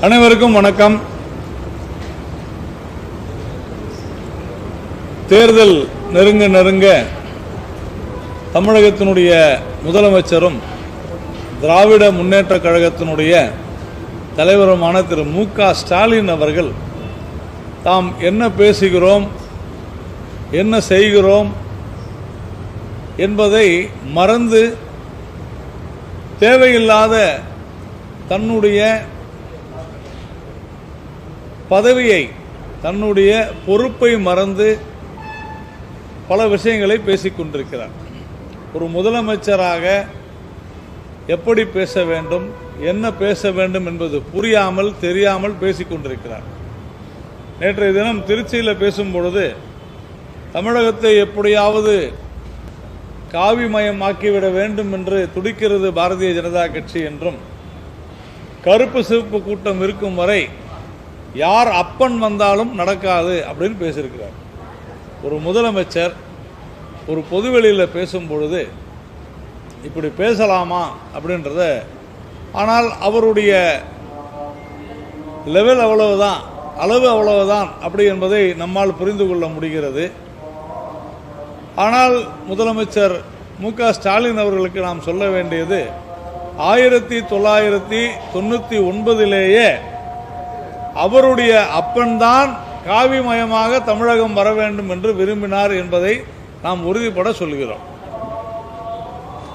அனைவருக்கும் வணக்கம். தேர்தல் நெருங்க தமிழகத்தினுடைய முதலமைச்சரும் திராவிட முன்னேற்ற கழகத்தினுடைய தலைவருமான திரு மு.க. ஸ்டாலின் அவர்கள் தாம் என்ன பேசுகிறோம், என்ன செய்கிறோம் என்பதை மறந்து தேவையில்லாத தன்னுடைய பதவியை, தன்னுடைய பொறுப்பை மறந்து பல விஷயங்களை பேசிக் கொண்டிருக்கிறார். ஒரு முதலமைச்சராக எப்படி பேச வேண்டும், என்ன பேச வேண்டும் என்பது புரியாமல் தெரியாமல் பேசிக் கொண்டிருக்கிறார். நேற்றைய தினம் திருச்சியில் பேசும்பொழுது தமிழகத்தை எப்படியாவது காவிமயமாக்கிவிட வேண்டும் என்று துடிக்கிறது பாரதிய ஜனதா கட்சி என்றும், கருப்பு சிவப்பு கூட்டம் இருக்கும் வரை யார் அப்பன் வந்தாலும் நடக்காது அப்படின்னு பேசியிருக்கிறார். ஒரு முதலமைச்சர் ஒரு பொதுவெளியில் பேசும்பொழுது இப்படி பேசலாமா அப்படின்றத, ஆனால் அவருடைய லெவல் அவ்வளவுதான், அளவு அவ்வளவுதான் அப்படி என்பதை நம்மால் புரிந்து கொள்ள முடிகிறது. ஆனால் முதலமைச்சர் மு.க. ஸ்டாலின் அவர்களுக்கு நாம் சொல்ல வேண்டியது, 1999 அவருடைய அப்பன்தான் காவிமயமாக தமிழகம் வர வேண்டும் என்று விரும்பினார் என்பதை நாம் உறுதிபட சொல்கிறோம்.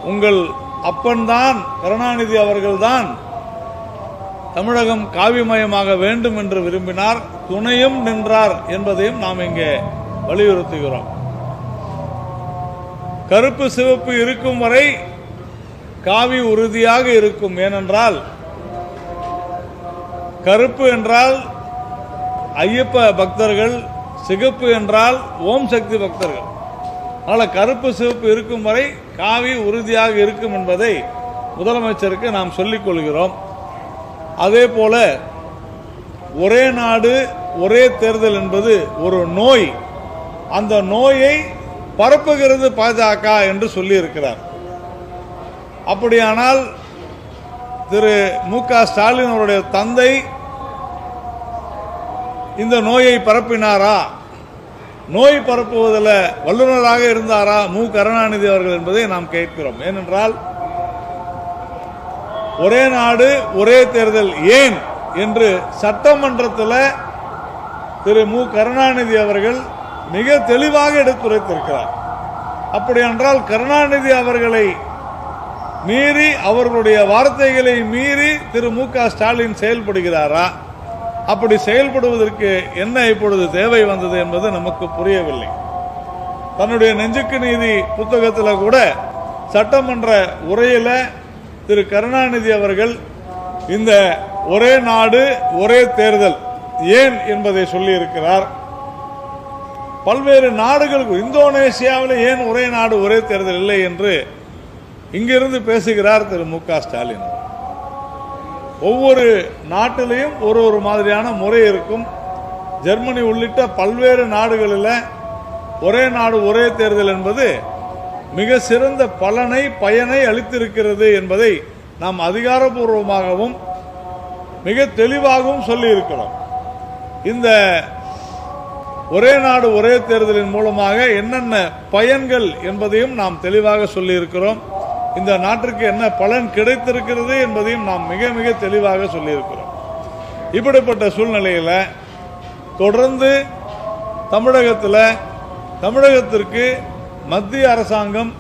உங்கள் அப்பன்தான் கருணாநிதி அவர்கள்தான் தமிழகம் காவிமயமாக வேண்டும் என்று விரும்பினார், துணையும் நின்றார் என்பதையும் நாம் இங்கே வலியுறுத்துகிறோம். கருப்பு சிவப்பு இருக்கும் வரை காவி உறுதியாக இருக்கும். ஏனென்றால் கருப்பு என்றால் ஐயப்ப பக்தர்கள், சிகப்பு என்றால் ஓம் சக்தி பக்தர்கள். அதனால் கருப்பு சிவப்பு இருக்கும் வரை காவி உறுதியாக இருக்கும் என்பதை முதலமைச்சருக்கு நாம் சொல்லிக் கொள்கிறோம். அதே போல ஒரே நாடு ஒரே தேர்தல் என்பது ஒரு நோய், அந்த நோயை பரப்புகிறது பாஜக என்று சொல்லியிருக்கிறார். அப்படியானால் திரு மு.க. ஸ்டாலின் அவருடைய தந்தை இந்த நோயை பரப்பினாரா, நோய் பரப்புவதில் வல்லுநராக இருந்தாரா மு. கருணாநிதி அவர்கள் என்பதை நாம் கேட்கிறோம். ஏனென்றால் ஒரே நாடு ஒரே தேர்தல் ஏன் என்று சட்டமன்றத்தில் திரு மு. கருணாநிதி அவர்கள் மிக தெளிவாக எடுத்துரைத்திருக்கிறார். அப்படி என்றால் கருணாநிதி அவர்களை மீறி, அவர்களுடைய வார்த்தைகளை மீறி திரு மு.க. ஸ்டாலின் செயல்படுகிறாரா? அப்படி செயல்படுவதற்கு என்ன இப்பொழுது தேவை வந்தது என்பது நமக்கு புரியவில்லை. தன்னுடைய நெஞ்சுக்கு நீதி புத்தகத்தில் கூட சட்டமன்ற உரையில் திரு கருணாநிதி அவர்கள் இந்த ஒரே நாடு ஒரே தேர்தல் ஏன் என்பதை சொல்லியிருக்கிறார். பல்வேறு நாடுகளுக்கு, இந்தோனேசியாவில் ஏன் ஒரே நாடு ஒரே தேர்தல் இல்லை என்று இங்கிருந்து பேசுகிறார் திரு மு.க. ஸ்டாலின். ஒவ்வொரு நாட்டிலையும் ஒரு மாதிரியான முறை இருக்கும். ஜெர்மனி உள்ளிட்ட பல்வேறு நாடுகளில் ஒரே நாடு ஒரே தேர்தல் என்பது மிக சிறந்த பயனை அளித்திருக்கிறது என்பதை நாம் அதிகாரப்பூர்வமாகவும் மிக தெளிவாகவும் சொல்லியிருக்கிறோம். இந்த ஒரே நாடு ஒரே தேர்தலின் மூலமாக என்னென்ன பயன்கள் என்பதையும் நாம் தெளிவாக சொல்லியிருக்கிறோம். இந்த நாட்டிற்கு என்ன பலன் கிடைத்திருக்கிறது என்பதையும் நாம் மிக மிக தெளிவாக சொல்லியிருக்கிறோம். இப்படிப்பட்ட சூழ்நிலையில் தொடர்ந்து தமிழகத்திற்கு மத்திய அரசாங்கம்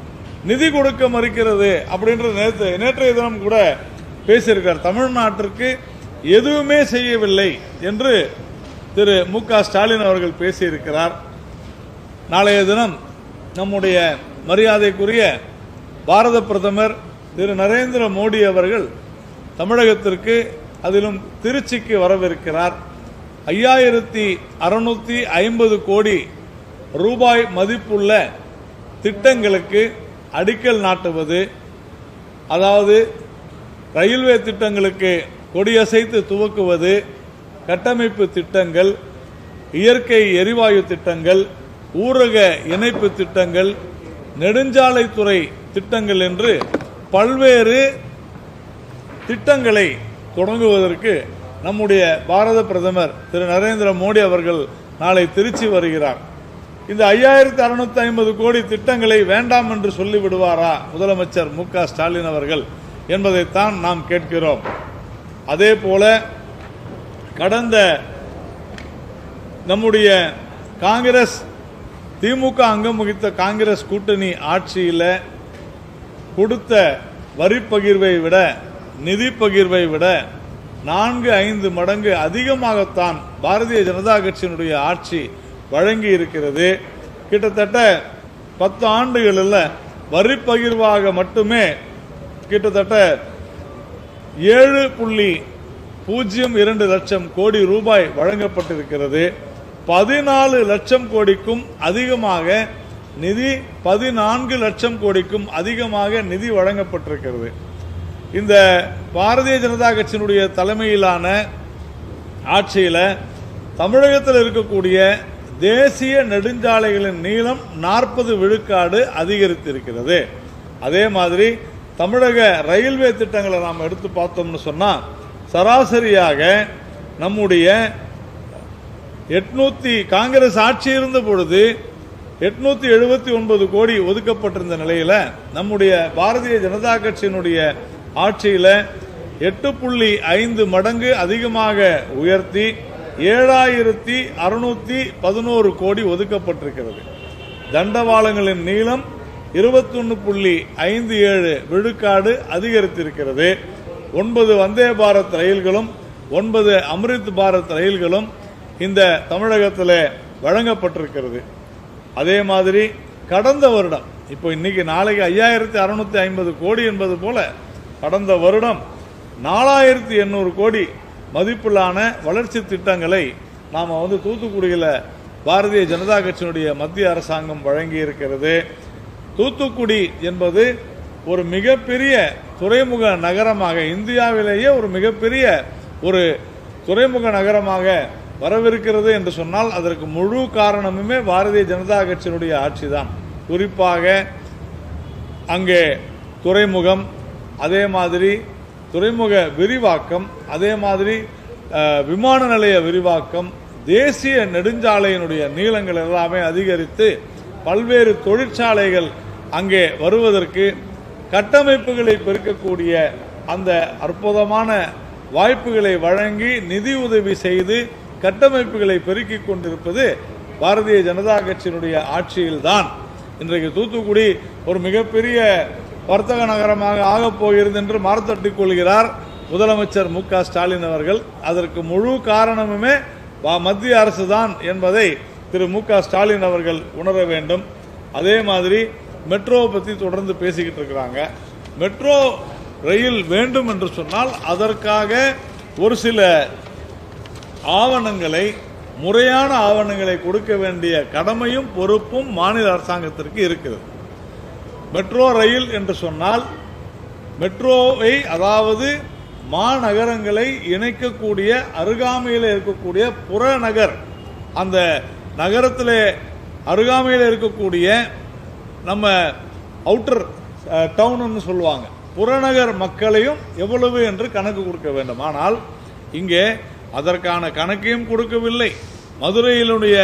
நிதி கொடுக்க மறுக்கிறது அப்படின்ற நேற்றைய தினம் கூட பேசியிருக்கார். தமிழ்நாட்டிற்கு எதுவுமே செய்யவில்லை என்று திரு மு.க. ஸ்டாலின் அவர்கள் பேசியிருக்கிறார். நாளைய தினம் நம்முடைய மரியாதைக்குரிய பாரத பிரதமர் திரு நரேந்திர மோடி அவர்கள் தமிழகத்திற்கு, அதிலும் திருச்சிக்கு வரவிருக்கிறார். 5650 கோடி ரூபாய் மதிப்புள்ள திட்டங்களுக்கு அடிக்கல் நாட்டுவது, அதாவது ரயில்வே திட்டங்களுக்கு கொடியசைத்து துவக்குவது, கட்டமைப்பு திட்டங்கள், இயற்கை எரிவாயு திட்டங்கள், ஊரக இணைப்பு திட்டங்கள், நெடுஞ்சாலைத்துறை திட்டங்கள் என்று பல்வேறு திட்டங்களை தொடங்குவதற்கு நம்முடைய பாரத பிரதமர் திரு நரேந்திர மோடி அவர்கள் நாளை திருச்சி வருகிறார். இந்த 5650 கோடி திட்டங்களை வேண்டாம் என்று சொல்லிவிடுவாரா முதலமைச்சர் மு.க. ஸ்டாலின் அவர்கள் என்பதைத்தான் நாம் கேட்கிறோம். அதே போல கடந்த நம்முடைய காங்கிரஸ் திமுக அங்கம் வகித்த காங்கிரஸ் கூட்டணி ஆட்சியில் கொடுத்த வரி பகிர்வை விட நிதி பகிர்வை விட 4-5 மடங்கு அதிகமாகத்தான் பாரதிய ஜனதா கட்சியினுடைய ஆட்சி வழங்கி இருக்கிறது. கிட்டத்தட்ட 10 ஆண்டுகளில் வரி பகிர்வாக மட்டுமே கிட்டத்தட்ட 7.02 லட்சம் கோடி ரூபாய் வழங்கப்பட்டிருக்கிறது. 14 லட்சம் கோடிக்கும் அதிகமாக நிதி 14 லட்சம் கோடிக்கும் அதிகமாக நிதி வழங்கப்பட்டிருக்கிறது. இந்த பாரதிய ஜனதா கட்சியினுடைய தலைமையிலான ஆட்சியில் தமிழகத்தில் இருக்கக்கூடிய தேசிய நெடுஞ்சாலைகளின் நீளம் 40 விழுக்காடு அதிகரித்திருக்கிறது. அதே மாதிரி தமிழக ரயில்வே திட்டங்களை நாம் எடுத்து பார்த்தோம்னு சொன்னால் சராசரியாக நம்முடைய 800 காங்கிரஸ் ஆட்சி இருந்த பொழுது 879 கோடி ஒதுக்கப்பட்டிருந்த நிலையில் நம்முடைய பாரதிய ஜனதா கட்சியினுடைய ஆட்சியில் 8.5 மடங்கு அதிகமாக உயர்த்தி 7611 கோடி ஒதுக்கப்பட்டிருக்கிறது. தண்டவாளங்களின் நீளம் 21.57 விழுக்காடு அதிகரித்திருக்கிறது. 9 வந்தே பாரத் ரயில்களும் 9 அம்ரித் பாரத் ரயில்களும் இந்த தமிழகத்தில் வழங்கப்பட்டிருக்கிறது. அதே மாதிரி கடந்த வருடம் இப்போ இன்னைக்கு நாளைக்கு 5650 கோடி என்பது போல கடந்த வருடம் 4800 கோடி மதிப்பிலான வளர்ச்சி திட்டங்களை நாம் தூத்துக்குடியில் பாரதிய ஜனதா கட்சியினுடைய மத்திய அரசாங்கம் வழங்கி இருக்கிறது. தூத்துக்குடி என்பது ஒரு மிகப்பெரிய துறைமுக நகரமாக இந்தியாவிலேயே ஒரு மிகப்பெரிய ஒரு துறைமுக நகரமாக வரவிருக்கிறது என்று சொன்னால் அதற்கு முழு காரணமுமே பாரதிய ஜனதா கட்சியினுடைய ஆட்சி தான். குறிப்பாக அங்கே துறைமுகம், அதே மாதிரி துறைமுக விரிவாக்கம், அதே மாதிரி விமான நிலைய விரிவாக்கம், தேசிய நெடுஞ்சாலையினுடைய நீளங்கள் எல்லாமே அதிகரித்து பல்வேறு தொழிற்சாலைகள் அங்கே வருவதற்கு கட்டமைப்புகளை பெருக்கக்கூடிய அந்த அற்புதமான வாய்ப்புகளை வழங்கி நிதி உதவி செய்து கட்டமைப்புகளை பெருக்கிக் கொண்டிருப்பது பாரதிய ஜனதா கட்சியினுடைய ஆட்சியில்தான். இன்றைக்கு தூத்துக்குடி ஒரு மிகப்பெரிய வர்த்தக நகரமாக ஆகப் போகிறது என்று மார்த்தட்டிக் கொள்கிறார் முதலமைச்சர் மு.க. ஸ்டாலின் அவர்கள். அதற்கு முழு காரணமுமே மத்திய அரசு தான் என்பதை திரு மு.க. ஸ்டாலின் அவர்கள் உணர வேண்டும். அதே மாதிரி மெட்ரோ பற்றி தொடர்ந்து பேசிக்கிட்டு இருக்கிறாங்க. மெட்ரோ ரயில் வேண்டும் என்று சொன்னால் அதற்காக ஒரு சில ஆவணங்களை, முறையான ஆவணங்களை கொடுக்க வேண்டிய கடமையும் பொறுப்பும் மாநில அரசாங்கத்திற்கு இருக்கிறது. மெட்ரோ ரயில் என்று சொன்னால் மெட்ரோவை, அதாவது மாநகரங்களை இணைக்கக்கூடிய அருகாமையில் இருக்கக்கூடிய புறநகர், அந்த நகரத்தில் அருகாமையில் இருக்கக்கூடிய நம்ம அவுட்டர் டவுன் சொல்லுவாங்க, புறநகர் மக்களையும் எவ்வளவு என்று கணக்கு கொடுக்க வேண்டும். ஆனால் இங்கே அதற்கான கணக்கையும் கொடுக்கவில்லை. மதுரையினுடைய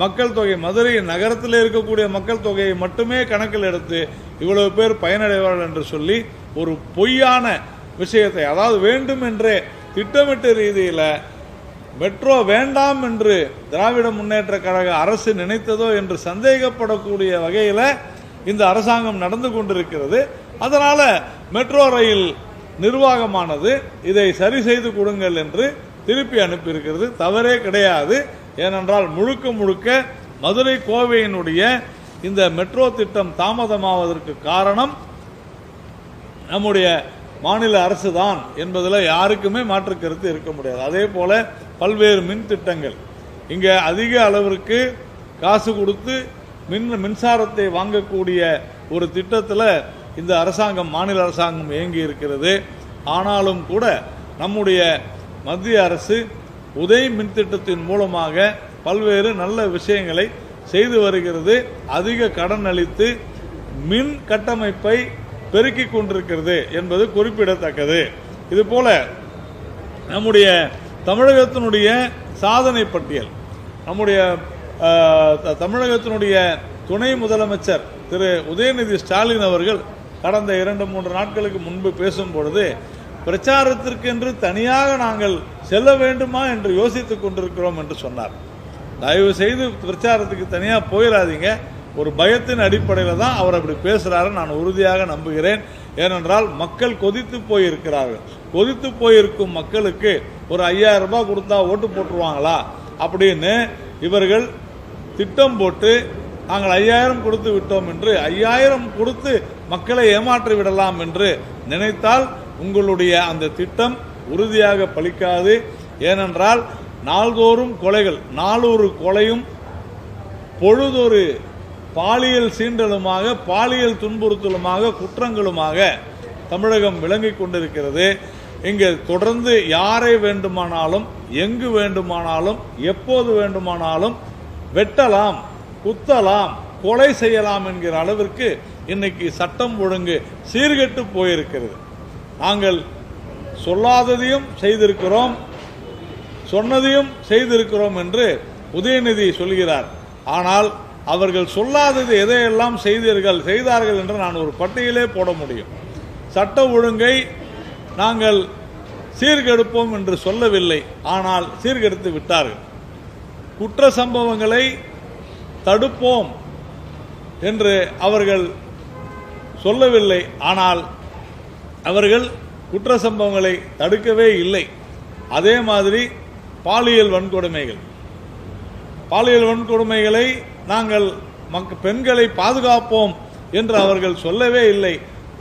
மக்கள் தொகை, மதுரை நகரத்தில் இருக்கக்கூடிய மக்கள் தொகையை மட்டுமே கணக்கில் எடுத்து இவ்வளவு பேர் பயனடைவார்கள் என்று சொல்லி ஒரு பொய்யான விஷயத்தை, அதாவது வேண்டும் என்றே திட்டமிட்ட ரீதியில் மெட்ரோ வேண்டாம் என்று திராவிட முன்னேற்ற கழக அரசு நினைத்ததோ என்று சந்தேகப்படக்கூடிய வகையில் இந்த அரசாங்கம் நடந்து கொண்டிருக்கிறது. அதனால மெட்ரோ ரயில் நிர்வாகமானது இதை சரி செய்து கொடுங்கள் என்று திருப்பி அனுப்பியிருக்கிறது. தவறே கிடையாது. ஏனென்றால் முழுக்க முழுக்க மதுரை கோவையினுடைய இந்த மெட்ரோ திட்டம் தாமதமாவதற்கு காரணம் நம்முடைய மாநில அரசு தான் என்பதில் யாருக்குமே மாற்று கருத்து இருக்க முடியாது. அதே போல பல்வேறு மின் திட்டங்கள், இங்கே அதிக அளவிற்கு காசு கொடுத்து மின்சாரத்தை வாங்கக்கூடிய ஒரு திட்டத்தில் இந்த அரசாங்கம், மாநில அரசாங்கம் இயங்கி இருக்கிறது. ஆனாலும் கூட நம்முடைய மத்திய அரசு உதய் மின் திட்டத்தின் மூலமாக பல்வேறு நல்ல விஷயங்களை செய்து வருகிறது. அதிக கடன் அளித்து மின் கட்டமைப்பை பெருக்கிக் கொண்டிருக்கிறது என்பது குறிப்பிடத்தக்கது. இதுபோல நம்முடைய தமிழகத்தினுடைய சாதனை பட்டியல். நம்முடைய தமிழகத்தினுடைய துணை முதலமைச்சர் திரு உதயநிதி ஸ்டாலின் அவர்கள் கடந்த 2-3 நாட்களுக்கு முன்பு பேசும் பொழுது, பிரச்சாரத்திற்கென்று தனியாக நாங்கள் செல்ல வேண்டுமா என்று யோசித்துக் கொண்டிருக்கிறோம் என்று சொன்னார். தயவு செய்து பிரச்சாரத்துக்கு தனியாக போயிடாதீங்க. ஒரு பயத்தின் அடிப்படையில் தான் அவர் அப்படி பேசுகிறாரு நான் உறுதியாக நம்புகிறேன். ஏனென்றால் மக்கள் கொதித்து போயிருக்கிறார்கள். கொதித்து போயிருக்கும் மக்களுக்கு ஒரு 5000 ரூபாய் கொடுத்தா ஓட்டு போட்டுருவாங்களா அப்படின்னு இவர்கள் திட்டம் போட்டு நாங்கள் 5000 கொடுத்து விட்டோம் என்று 5000 கொடுத்து மக்களை ஏமாற்றி விடலாம் என்று நினைத்தால் உங்களுடைய அந்த திட்டம் உறுதியாக பலிக்காது. ஏனென்றால் நாள்தோறும் கொலைகள், 400 கொலையும் பொழுதொரு பாலியல் சீண்டலுமாக, பாலியல் துன்புறுத்தலுமாக, குற்றங்களுமாக தமிழகம் விளங்கிக் கொண்டிருக்கிறது. இங்கே தொடர்ந்து யாரை வேண்டுமானாலும், எங்கு வேண்டுமானாலும், எப்போது வேண்டுமானாலும் வெட்டலாம், குத்தலாம், கொலை செய்யலாம் என்கிற அளவிற்கு இன்னைக்கு சட்டம் ஒழுங்கு சீர்கெட்டு போயிருக்கிறது. நாங்கள் சொல்லாததையும் செய்திருக்கிறோம், சொன்னதையும் செய்திருக்கிறோம் என்று உதயநிதி சொல்கிறார். ஆனால் அவர்கள் சொல்லாதது எதையெல்லாம் செய்தார்கள் என்று நான் ஒரு பட்டியலே போட முடியும். சட்ட ஒழுங்கை நாங்கள் சீர்கெடுப்போம் என்று சொல்லவில்லை, ஆனால் சீர்கெடுத்து விட்டார்கள். குற்ற சம்பவங்களை தடுப்போம் என்று அவர்கள் சொல்லவில்லை, ஆனால் அவர்கள் குற்ற சம்பவங்களை தடுக்கவே இல்லை. அதே மாதிரி பாலியல் வன்கொடுமைகளை நாங்கள் பெண்களை பாதுகாப்போம் என்று அவர்கள் சொல்லவே இல்லை.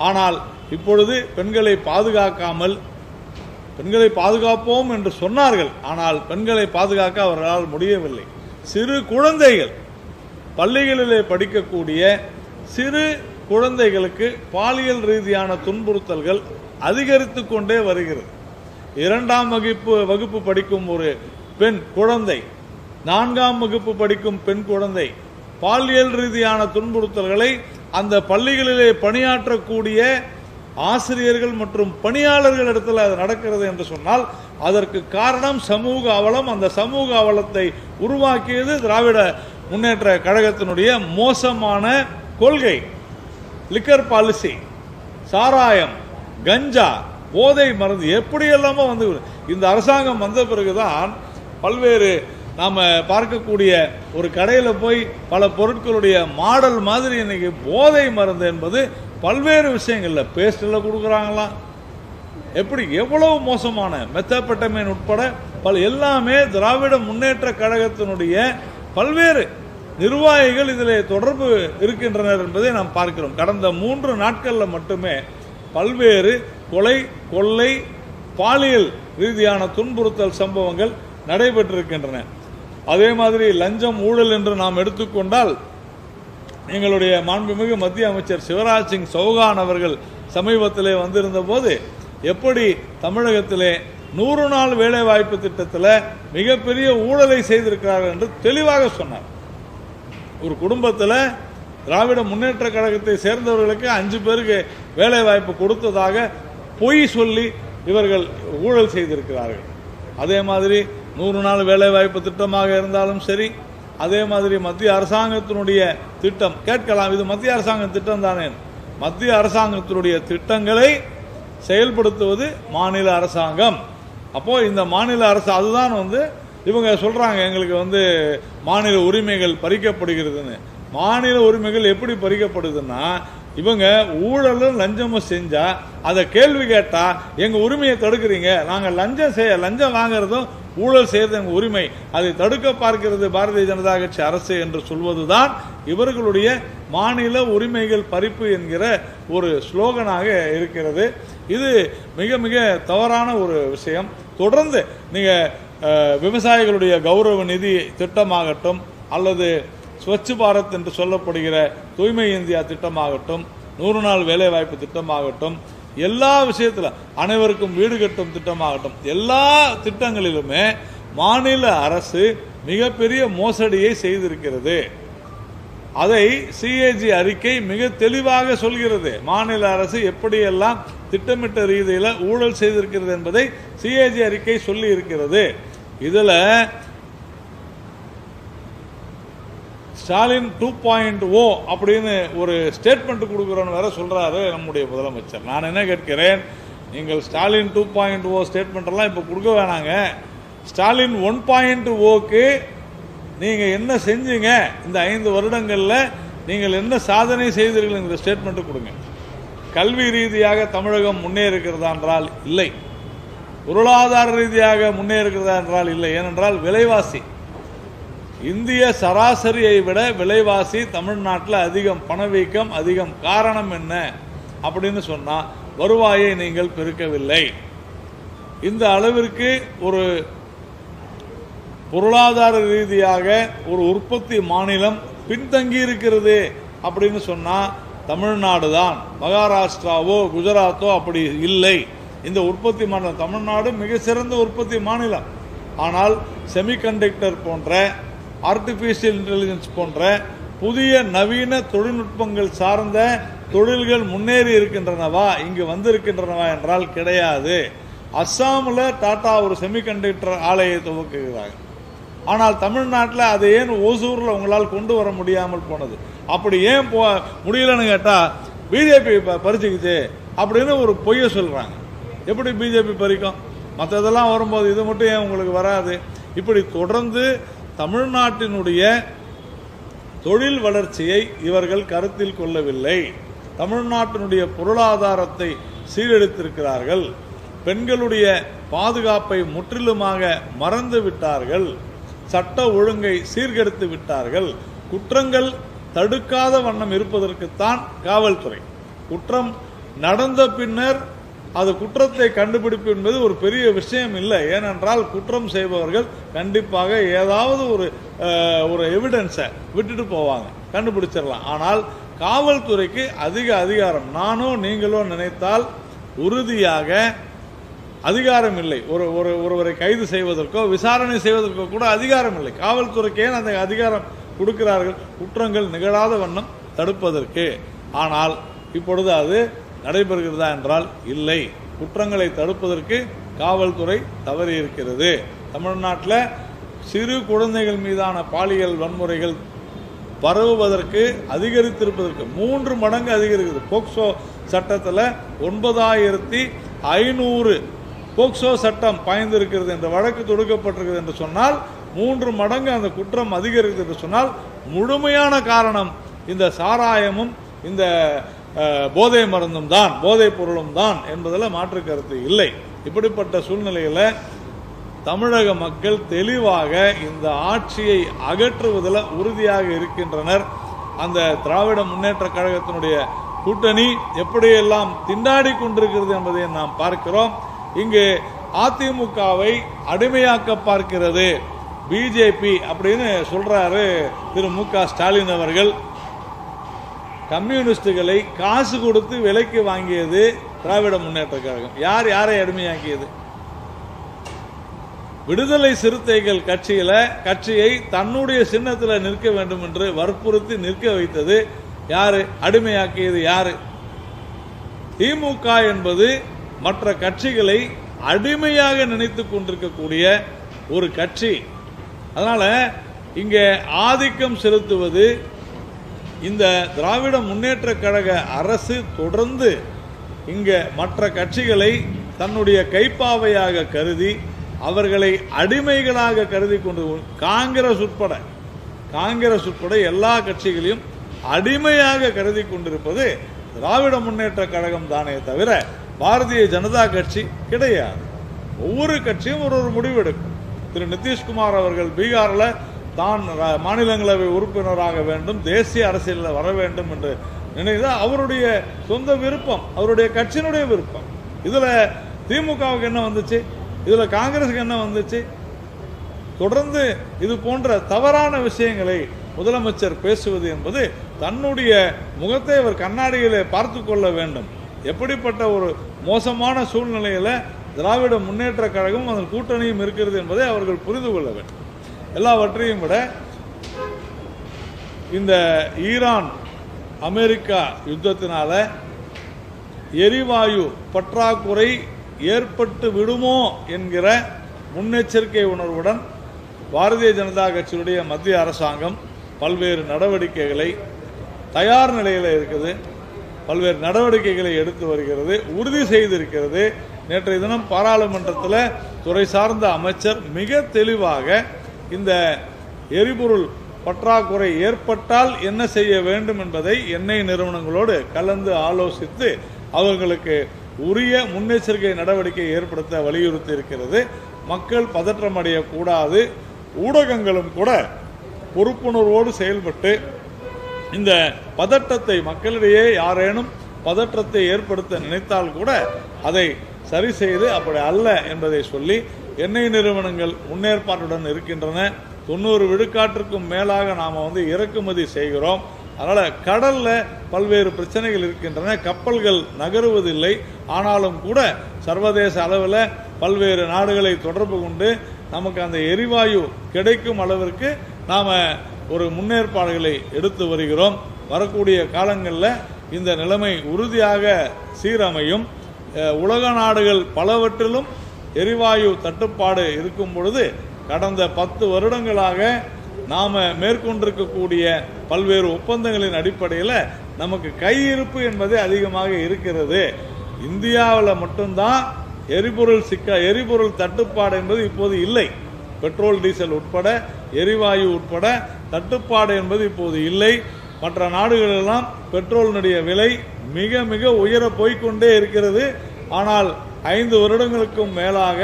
ஆனால் இப்பொழுது பெண்களை பாதுகாப்போம் என்று சொன்னார்கள், ஆனால் பெண்களை பாதுகாக்க அவர்களால் முடியவில்லை. சிறு குழந்தைகள், பள்ளிகளிலே படிக்கக்கூடிய சிறு குழந்தைகளுக்கு பாலியல் ரீதியான துன்புறுத்தல்கள் அதிகரித்து கொண்டே வருகிறது. 2ஆம் வகுப்பு படிக்கும் ஒரு பெண் குழந்தை, 4ஆம் வகுப்பு படிக்கும் பெண் குழந்தை பாலியல் ரீதியான துன்புறுத்தல்களை அந்த பள்ளிகளிலே பணியாற்றக்கூடிய ஆசிரியர்கள் மற்றும் பணியாளர்கள் இடத்துல அது நடக்கிறது என்று சொன்னால் அதற்கு காரணம் சமூக அவலம். அந்த சமூக அவலத்தை உருவாக்கியது திராவிட முன்னேற்ற கழகத்தினுடைய மோசமான கொள்கை. லிக்கர் பாலிசி, சாராயம், கஞ்சா, போதை மருந்து எப்படியெல்லாமோ வந்து இந்த அரசாங்கம் வந்த பிறகுதான் பல்வேறு நாம் பார்க்கக்கூடிய ஒரு கடையில் போய் பல பொருட்களுடைய மாடல் மாதிரி இன்னைக்கு போதை மருந்து என்பது பல்வேறு விஷயங்களில் பேஸ்டில் கொடுக்குறாங்களாம். எப்படி எவ்வளவு மோசமான மெத்தப்பட்டமைன் உட்பட எல்லாமே திராவிட முன்னேற்ற கழகத்தினுடைய பல்வேறு நிர்வாகிகள் இதில் தொடர்பு இருக்கின்றனர் என்பதை நாம் பார்க்கிறோம். கடந்த 3 நாட்களில் மட்டுமே பல்வேறு கொலை, கொள்ளை, பாலியல் ரீதியான துன்புறுத்தல் சம்பவங்கள் நடைபெற்றிருக்கின்றன. அதே மாதிரி லஞ்சம், ஊழல் என்று நாம் எடுத்துக்கொண்டால் எங்களுடைய மாண்புமிகு மத்திய அமைச்சர் சிவராஜ் சிங் சௌகான் அவர்கள் சமீபத்திலே வந்திருந்த போது எப்படி தமிழகத்திலே 100 நாள் வேலைவாய்ப்பு திட்டத்தில் மிகப்பெரிய ஊழலை செய்திருக்கிறார்கள் என்று தெளிவாக சொன்னார். ஒரு குடும்பத்தில் திராவிட முன்னேற்ற கழகத்தை சேர்ந்தவர்களுக்கு 5 பேருக்கு வேலைவாய்ப்பு கொடுத்ததாக பொய் சொல்லி இவர்கள் ஊழல் செய்திருக்கிறார்கள். அதே மாதிரி 100 நாள் வேலைவாய்ப்பு திட்டமாக இருந்தாலும் சரி, அதே மாதிரி மத்திய அரசாங்கத்தினுடைய திட்டம் கேட்கலாம், இது மத்திய அரசாங்க திட்டம் தானே. மத்திய அரசாங்கத்தினுடைய திட்டங்களை செயல்படுத்துவது மாநில அரசாங்கம். அப்போ இந்த மாநில அரசு அதுதான் இவங்க சொல்றாங்க எங்களுக்கு மாநில உரிமைகள் பறிக்கப்படுகிறதுன்னு. மாநில உரிமைகள் எப்படி பறிக்கப்படுதுன்னா, இவங்க ஊழலும் லஞ்சமும் செஞ்சா அதை கேள்வி கேட்டா எங்க உரிமையை தடுக்கிறீங்க, நாங்க லஞ்சம் வாங்குறதும் ஊழல் செய்யறது எங்க உரிமை, அதை தடுக்க பார்க்கிறது பாரதிய ஜனதா கட்சி அரசு என்று சொல்வதுதான் இவர்களுடைய மாநில உரிமைகள் பறிப்பு என்கிற ஒரு ஸ்லோகனாக இருக்கிறது. இது மிக மிக தவறான ஒரு விஷயம். தொடர்ந்து நீங்க விவசாயிகளுடைய கௌரவ நிதி திட்டமாகட்டும், அல்லது ஸ்வச் பாரத் என்று சொல்லப்படுகிற தூய்மை இந்தியா திட்டமாகட்டும், 100 நாள் வேலைவாய்ப்பு திட்டமாகட்டும், எல்லா விஷயத்தில் அனைவருக்கும் வீடு கட்டும் திட்டமாகட்டும், எல்லா திட்டங்களிலுமே மாநில அரசு மிகப்பெரிய மோசடியை செய்திருக்கிறது. அதை சிஏஜி அறிக்கை மிக தெளிவாக சொல்கிறது. மாநில அரசு எப்படியெல்லாம் திட்டமிட்ட ரீதியில் ஊழல் செய்திருக்கிறது என்பதை சிஏஜி அறிக்கை சொல்லி இருக்கிறது. இதுல ஸ்டாலின் 2.0 அப்படின்னு ஒரு ஸ்டேட்மெண்ட் கொடுக்குறோன்னு வேற சொல்றாரு நம்முடைய முதலமைச்சர். நான் என்ன கேட்கிறேன், நீங்கள் ஸ்டாலின் 2.0 ஸ்டேட்மெண்ட் எல்லாம் இப்ப கொடுக்க வேணாங்க. ஸ்டாலின் 1.0க்கு நீங்க என்ன செஞ்சீங்க, இந்த 5 வருடங்கள்ல நீங்கள் என்ன சாதனை செய்தீர்கள் என்ற ஸ்டேட்மெண்ட் கொடுங்க. கல்வி ரீதியாக தமிழகம் முன்னேறுகிறதா என்றால் இல்லை, பொருளாதார ரீதியாக முன்னேறுகிறதா என்றால் இல்லை. ஏனென்றால் விலைவாசி இந்திய சராசரியை விட விலைவாசி தமிழ்நாட்டில் அதிகம், பணவீக்கம் அதிகம். காரணம் என்ன அப்படின்னு சொன்னா, வருவாயை நீங்கள் பெருக்கவில்லை. இந்த அளவிற்கு ஒரு பொருளாதார ரீதியாக ஒரு உற்பத்தி மாநிலம் பின்தங்கி இருக்கிறது அப்படின்னு சொன்னா தமிழ்நாடு தான். மகாராஷ்டிராவோ குஜராத்தோ அப்படி இல்லை. இந்த உற்பத்தி மாநிலம் தமிழ்நாடு மிக சிறந்த உற்பத்தி மாநிலம். ஆனால் செமிகண்டக்டர் போன்ற, ஆர்டிபிஷியல் இன்டெலிஜென்ஸ் போன்ற புதிய நவீன தொழில்நுட்பங்கள் சார்ந்த தொழில்கள் முன்னேறி இருக்கின்றனவா, இங்கு வந்திருக்கின்றனவா என்றால் கிடையாது. அஸ்ஸாமில் டாடா ஒரு செமிகண்டக்டர் ஆலையை துவக்குகிறார்கள். ஆனால் தமிழ்நாட்டில் அதை ஏன் ஓசூரில் உங்களால் கொண்டு வர முடியாமல் போனது? அப்படி ஏன் முடியலன்னு கேட்டால் பிஜேபி பறிச்சுக்கிச்சு அப்படின்னு ஒரு பொய்யை சொல்றாங்க. எப்படி பிஜேபி பறிக்கும்? மற்றதெல்லாம் வரும்போது இது மட்டும் ஏன் உங்களுக்கு வராது? இப்படி தொடர்ந்து தமிழ்நாட்டினுடைய தொழில் வளர்ச்சியை இவர்கள் கருத்தில் கொள்ளவில்லை. தமிழ்நாட்டினுடைய பொருளாதாரத்தை சீரழித்திருக்கிறார்கள். பெண்களுடைய பாதுகாப்பை முற்றிலுமாக மறந்து விட்டார்கள். சட்ட ஒழுங்கை சீர்கெடுத்து விட்டார்கள். குற்றங்கள் தடுக்காத வண்ணம் இருப்பதற்குத்தான் காவல்துறை. குற்றம் நடந்த பின்னர் அது குற்றத்தை கண்டுபிடிப்பு என்பது ஒரு பெரிய விஷயம் இல்லை. ஏனென்றால் குற்றம் செய்பவர்கள் கண்டிப்பாக ஏதாவது ஒரு எவிடன்ஸை விட்டுட்டு போவாங்க, கண்டுபிடிச்சிடலாம். ஆனால் காவல்துறைக்கு அதிக அதிகாரம். நானோ நீங்களோ நினைத்தால் உறுதியாக அதிகாரம் இல்லை. ஒருவரை கைது செய்வதற்கோ விசாரணை செய்வதற்கோ கூட அதிகாரம் இல்லை. காவல்துறைக்கு ஏன் அந்த அதிகாரம் கொடுக்கிறார்கள்? குற்றங்கள் நிகழாத வண்ணம் தடுப்பதற்கு. ஆனால் இப்பொழுது அது நடைபெறுகிறதா என்றால் இல்லை. குற்றங்களை தடுப்பதற்கு காவல்துறை தவறி இருக்கிறது. தமிழ்நாட்டில் சிறு குழந்தைகள் மீதான பாலியல் வன்முறைகள் பரவுவதற்கு அதிகரித்திருப்பதற்கு 3 மடங்கு அதிகரிக்கிறது. போக்சோ சட்டத்தில் 9500 போக்சோ சட்டம் பாய்ந்திருக்கிறது என்ற வழக்கு தொடுக்கப்பட்டிருக்கிறது என்று சொன்னால் 3 மடங்கு அந்த குற்றம் அதிகரிக்கிறது என்று சொன்னால் முழுமையான காரணம் இந்த சாராயமும் இந்த போதை மருந்தும் தான், போதைப் பொருளும் தான் என்பதில் மாற்று கருத்து இல்லை. இப்படிப்பட்ட சூழ்நிலையில் தமிழக மக்கள் தெளிவாக இந்த ஆட்சியை அகற்றுவதில் உறுதியாக இருக்கின்றனர். அந்த திராவிட முன்னேற்ற கழகத்தினுடைய கூட்டணி எப்படியெல்லாம் திண்டாடி கொண்டிருக்கிறது என்பதை நாம் பார்க்கிறோம். இங்கு அதிமுகவை அடிமையாக்க பார்க்கிறது பிஜேபி அப்படின்னு சொல்றாரு திரு மு க ஸ்டாலின் அவர்கள். கம்யூனிஸ்டுகளை காசு கொடுத்து விலைக்கு வாங்கியது திராவிட முன்னேற்ற கழகம். யார் யாரை அடிமையாக்கியது? விடுதலை சிறுத்தைகள் கட்சியை தன்னுடைய சின்னத்தில் நிற்க வேண்டும் என்று வற்புறுத்தி நிற்க வைத்தது யாரு? அடிமையாக்கியது யாரு? திமுக என்பது மற்ற கட்சிகளை அடிமையாக நினைத்துக் கொண்டிருக்கக்கூடிய ஒரு கட்சி. அதனால இங்கே ஆதிக்கம் செலுத்துவது இந்த திராவிட முன்னேற்ற கழக அரசு. தொடர்ந்து இங்க மற்ற கட்சிகளை தன்னுடைய கைப்பாவையாக கருதி அவர்களை அடிமைகளாக கருதி கொண்டு காங்கிரஸ் உட்பட எல்லா கட்சிகளையும் அடிமையாக கருதி கொண்டிருப்பது திராவிட முன்னேற்ற கழகம் தானே தவிர பாரதிய ஜனதா கட்சி கிடையாது. ஒவ்வொரு கட்சியும் ஒரு முடிவெடுக்கும். திரு நிதிஷ்குமார் அவர்கள் பீகாரில் தான் மாநிலங்களவை உறுப்பினராக வேண்டும், தேசிய அரசியலில் வர வேண்டும் என்று நினைத்தால் அவருடைய சொந்த விருப்பம், அவருடைய கட்சியினுடைய விருப்பம். இதுல திமுகவுக்கு என்ன வந்துச்சு? இதுல காங்கிரஸுக்கு என்ன வந்துச்சு? தொடர்ந்து இது போன்ற தவறான விஷயங்களை முதலமைச்சர் பேசுவது என்பது தன்னுடைய முகத்தை அவர் கண்ணாடியிலே பார்த்து கொள்ள வேண்டும். எப்படிப்பட்ட ஒரு மோசமான சூழ்நிலையில திராவிட முன்னேற்ற கழகம் அதன் கூட்டணியும் இருக்கிறது என்பதை அவர்கள் புரிந்து கொள்ள வேண்டும். எல்லாவற்றையும் விட இந்த ஈரான் அமெரிக்கா யுத்தத்தினால எரிவாயு பற்றாக்குறை ஏற்பட்டு விடுமோ என்கிற முன்னெச்சரிக்கை உணர்வுடன் பாரதிய ஜனதா கட்சியுடைய மத்திய அரசாங்கம் பல்வேறு நடவடிக்கைகளை தயார் நிலையில் இருக்குது, பல்வேறு நடவடிக்கைகளை எடுத்து வருகிறது, உறுதி செய்திருக்கிறது. நேற்றைய தினம் பாராளுமன்றத்தில் துறை சார்ந்த அமைச்சர் மிக தெளிவாக இந்த எரிபொருள் பற்றாக்குறை ஏற்பட்டால் என்ன செய்ய வேண்டும் என்பதை எண்ணெய் நிறுவனங்களோடு கலந்து ஆலோசித்து அவர்களுக்கு உரிய முன்னெச்சரிக்கை நடவடிக்கை ஏற்படுத்த வலியுறுத்தி இருக்கிறது. மக்கள் பதற்றமடையக்கூடாது, ஊடகங்களும் கூட பொறுப்புணர்வோடு செயல்பட்டு இந்த பதட்டத்தை மக்களிடையே யாரேனும் பதற்றத்தை ஏற்படுத்த நினைத்தால் கூட அதை சரி செய்து அப்படி அல்ல என்பதை சொல்லி எண்ணெய் நிறுவனங்கள் முன்னேற்பாட்டுடன் இருக்கின்றன. 90 விழுக்காட்டிற்கும் மேலாக நாம் இறக்குமதி செய்கிறோம். அதனால கடல்ல பல்வேறு பிரச்சனைகள் இருக்கின்றன, கப்பல்கள் நகருவதில்லை. ஆனாலும் கூட சர்வதேச அளவில் பல்வேறு நாடுகளை தொடர்பு கொண்டு நமக்கு அந்த எரிவாயு கிடைக்கும் அளவிற்கு நாம ஒரு முன்னேற்பாடுகளை எடுத்து வருகிறோம். வரக்கூடிய காலங்களில் இந்த நிலைமை உறுதியாக சீரமையும். உலக நாடுகள் பலவற்றிலும் எரிவாயு தட்டுப்பாடு இருக்கும் பொழுது கடந்த 10 வருடங்களாக நாம மேற்கொண்டிருக்கக்கூடிய பல்வேறு ஒப்பந்தங்களின் அடிப்படையில் நமக்கு கையிருப்பு என்பது அதிகமாக இருக்கிறது. இந்தியாவில் மட்டும்தான் எரிபொருள் தட்டுப்பாடு என்பது இப்போது இல்லை. பெட்ரோல் டீசல் உட்பட எரிவாயு உட்பட தட்டுப்பாடு என்பது இப்போது இல்லை. மற்ற நாடுகளெல்லாம் பெட்ரோலினுடைய விலை மிக மிக உயர போய்கொண்டே இருக்கிறது. ஆனால் 5 வருடங்களுக்கும் மேலாக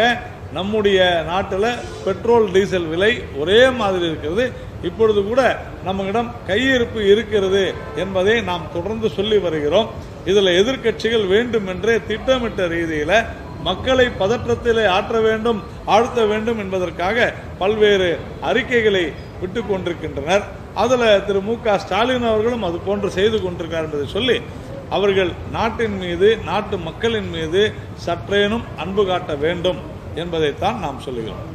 நம்முடைய நாட்டில் பெட்ரோல் டீசல் விலை ஒரே மாதிரி இருக்கிறது. இப்பொழுது கூட நம்மிடம் கையிருப்பு இருக்கிறது என்பதை நாம் தொடர்ந்து சொல்லி வருகிறோம். இதில் எதிர்க்கட்சிகள் வேண்டும் என்றே திட்டமிட்ட ரீதியில் மக்களை பதற்றத்திலே ஆழ்த்த வேண்டும் என்பதற்காக பல்வேறு அறிக்கைகளை விட்டுக் கொண்டிருக்கின்றனர். அதில் திரு மு.க. ஸ்டாலின் அவர்களும் அது போன்று செய்து கொண்டிருக்கிறார் என்பதை சொல்லி அவர்கள் நாட்டின் மீது, நாட்டு மக்களின் மீது சற்றேனும் அன்பு காட்ட வேண்டும் என்பதைத்தான் நாம் சொல்லுகிறோம்.